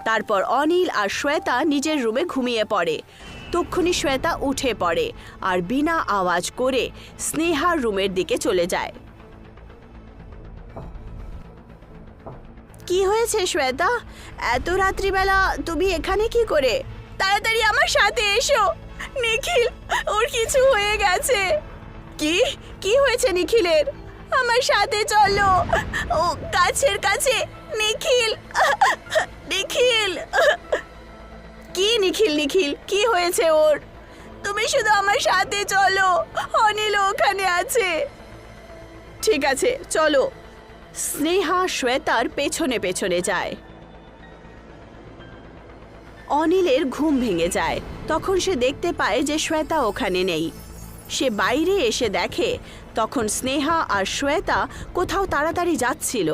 তারপর অনিল আর শ্বেতা নিজের রুমে ঘুমিয়ে পড়ে। তক্ষুনি শ্বেতা উঠে পড়ে আর বিনা আওয়াজ করে স্নেহার রুমের দিকে চলে যায়। কি হয়েছে শ্বেতা? এত রাত্রিবেলা তুমি এখানে কি করে? তাড়াতাড়ি আমার সাথে এসো। নিখিল, ওর কিছু হয়ে গেছে। কি কি হয়েছে নিখিলের? আমার সাথে চলো, ও গাছের কাছে। নিখিল, নিখিল। কি নিখিল? নিখিল কি হয়েছে ওর? তুমি শুধু আমার সাথে চলো, অনিল ওখানে আছে। ঠিক আছে চলো। স্নেহা শ্বেতার পেছনে পেছনে যায়। অনিলের ঘুম ভেঙে যায়। তখন সে দেখতে পায় যে শ্বেতা ওখানে নেই। সে বাইরে এসে দেখে তখন স্নেহা আর শ্বেতা কোথাও তাড়াতাড়ি যাচ্ছিল।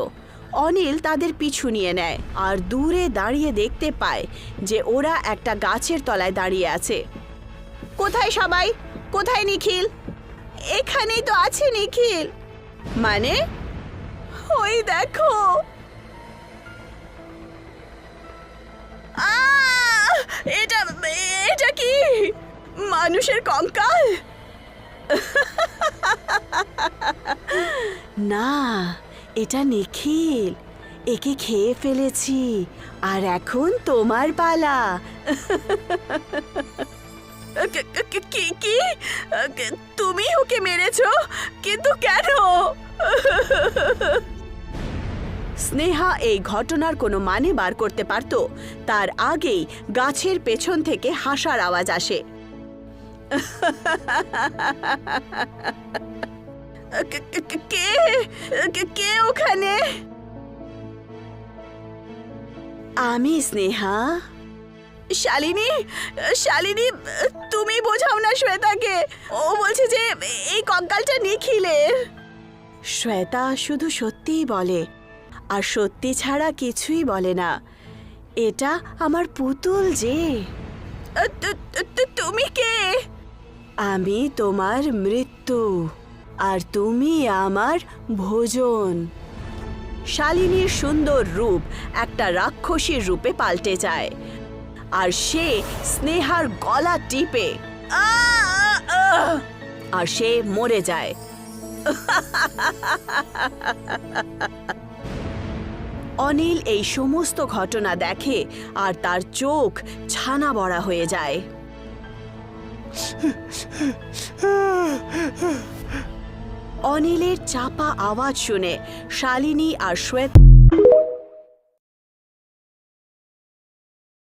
অনিল তাদের পিছু নিয়ে নেয় আর দূরে দাঁড়িয়ে দেখতে পায় যে ওরা একটা গাছের তলায় দাঁড়িয়ে আছে। কোথায় সবাই? কোথায় নিখিল? এখানেই তো আছে নিখিল। মানে? ওই দেখো। এটা এটা কি? মানুষের কঙ্কাল? না, এটা নিখিল। একে খেয়ে ফেলেছি আর এখন তোমার পালা। কি? তুমি ওকে মেরেছো? কিন্তু কেন? স্নেহা এই ঘটনার কোনো মানে বার করতে পারত তার আগেই গাছের পেছন থেকে হাসার আওয়াজ আসে। কে ওখানে? আমি স্নেহা। শালিনী, শালিনী, তুমি বোঝাও না শ্বেতাকে। ও বলছে যে এই কঙ্কালটা নিখিলের। শ্বেতা শুধু সত্যিই বলে, আর সত্যি ছাড়া কিছুই বলে না। এটা আমার পুতুল যে। তুমি কে? আমি তোমার মৃত্যু আর তুমি আমার ভোজন। শালিনীর সুন্দর রূপ একটা রাক্ষসীর রূপে পাল্টে যায় আর সে স্নেহার গলা টিপে আর সে মরে যায়। অনিল এই সমস্ত ঘটনা দেখে আর তার চোখ ছানা বড়া হয়ে যায়। অনিলের চাপা আওয়াজ শুনে শালিনী আর শ্বেতা